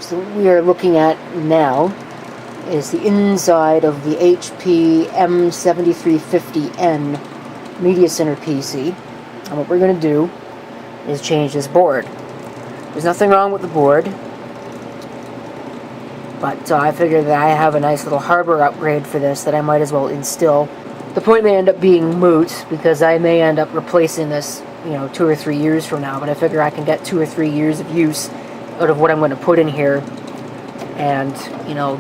So what we are looking at now is the inside of the HP M7350n Media Center PC. And what we're going to do is change this board. There's nothing wrong with the board, but I figured that I have a nice little hardware upgrade for this that I might as well instill. The point may end up being moot, because I may end up replacing this, 2 or 3 years from now, but I figure I can get 2 or 3 years of use out of what I'm going to put in here, and,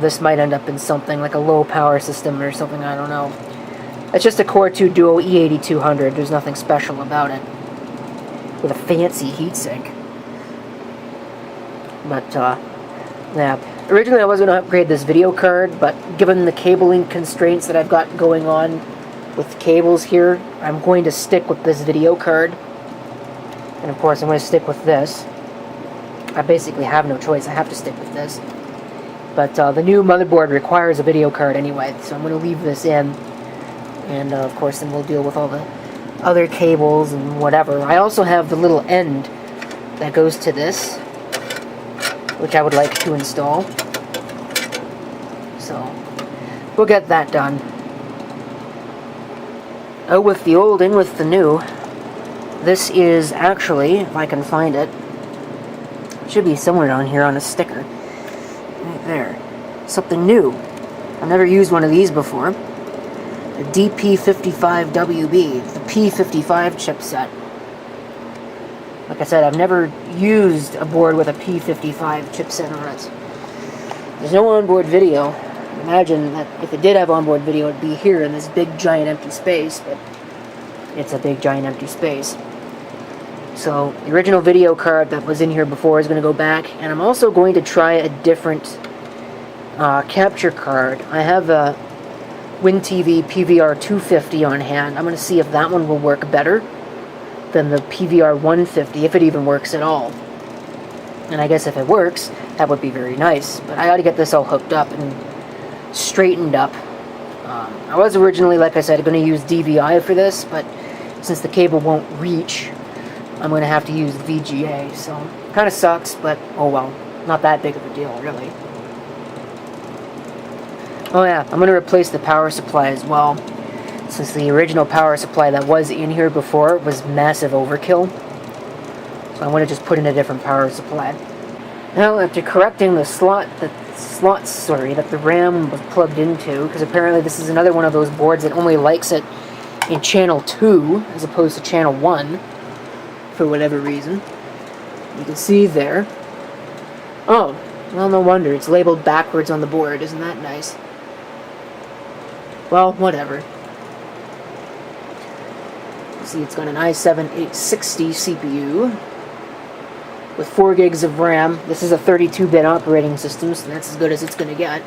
this might end up in something like a low power system or something, I don't know. It's just a Core 2 Duo E8200, there's nothing special about it, with a fancy heatsink. But, yeah. Originally I was going to upgrade this video card, but given the cabling constraints that I've got going on with cables here, I'm going to stick with this video card. And of course I'm going to stick with this. I basically have no choice, I have to stick with this. But the new motherboard requires a video card anyway, so I'm going to leave this in. And of course then we'll deal with all the other cables and whatever. I also have the little end that goes to this, which I would like to install. So, we'll get that done. Out with the old, in with the new. This is actually, if I can find it, should be somewhere on here on a sticker. Right there. Something new. I've never used one of these before. The DP55WB, the P55 chipset. Like I said, I've never used a board with a P55 chipset on it. There's no onboard video. Imagine that if it did have onboard video, it'd be here in this big giant empty space, but it's a big giant empty space. So the original video card that was in here before is going to go back, and I'm also going to try a different capture card. I have a WinTV PVR 250 on hand. I'm going to see if that one will work better than the PVR 150, if it even works at all. And I guess if it works, that would be very nice. But I ought to get this all hooked up and straightened up. I was originally, like I said, going to use DVI for this, but since the cable won't reach, I'm going to have to use VGA. So, kind of sucks, but oh well. Not that big of a deal, really. Oh yeah, I'm going to replace the power supply as well, since the original power supply that was in here before was massive overkill. So I'm going to just put in a different power supply. Now, after correcting the slots that the RAM was plugged into, because apparently this is another one of those boards that only likes it in channel 2 as opposed to channel 1 for whatever reason. You can see there. Oh, well, no wonder. It's labeled backwards on the board. Isn't that nice? Well, whatever. See, it's got an i7-860 CPU with 4 gigs of RAM. This is a 32-bit operating system, so that's as good as it's going to get.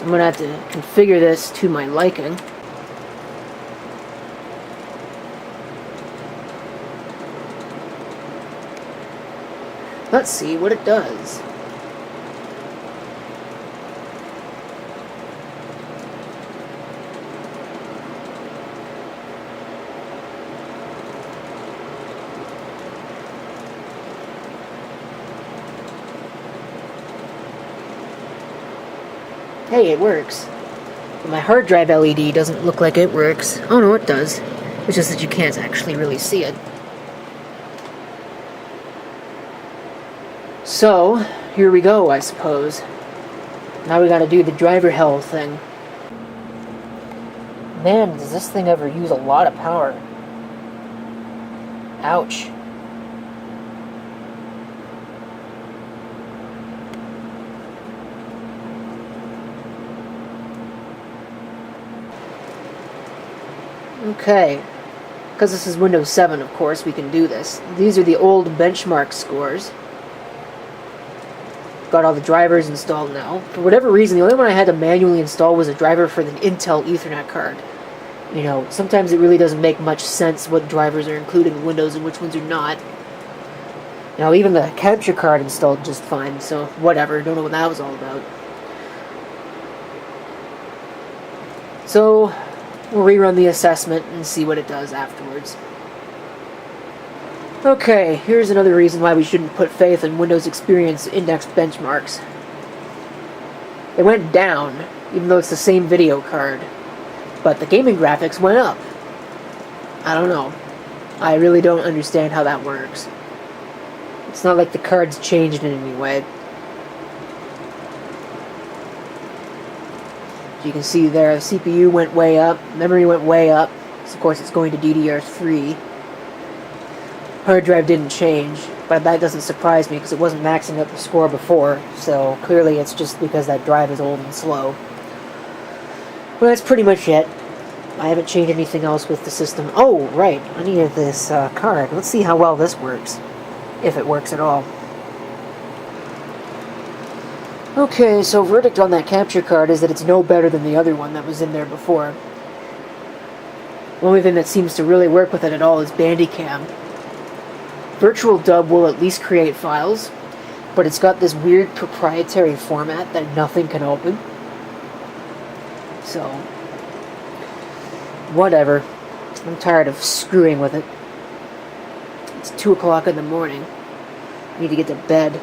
I'm going to have to configure this to my liking. Let's see what it does. Hey, it works. But my hard drive LED doesn't look like it works. Oh no, it does. It's just that you can't actually really see it. So, here we go, I suppose. Now we gotta do the driver hell thing. Man, does this thing ever use a lot of power. Ouch. Okay, because this is Windows 7, of course, we can do this. These are the old benchmark scores. Got all the drivers installed now. For whatever reason, the only one I had to manually install was a driver for the Intel Ethernet card. You know, sometimes it really doesn't make much sense what drivers are included in Windows and which ones are not. Now, even the capture card installed just fine, so whatever, don't know what that was all about. So, we'll rerun the assessment and see what it does afterwards. Okay, here's another reason why we shouldn't put faith in Windows Experience Index benchmarks. They went down, even though it's the same video card. But the gaming graphics went up. I don't know. I really don't understand how that works. It's not like the cards changed in any way. As you can see there, the CPU went way up, memory went way up. So of course it's going to DDR3. Hard drive didn't change, but that doesn't surprise me because it wasn't maxing out the score before, so clearly it's just because that drive is old and slow. Well, that's pretty much it. I haven't changed anything else with the system. Oh, right, I needed this card. Let's see how well this works, if it works at all. Okay, so verdict on that capture card is that it's no better than the other one that was in there before. The only thing that seems to really work with it at all is Bandicam. Virtual Dub will at least create files, but it's got this weird proprietary format that nothing can open. So, whatever. I'm tired of screwing with it. It's 2 o'clock in the morning. I need to get to bed.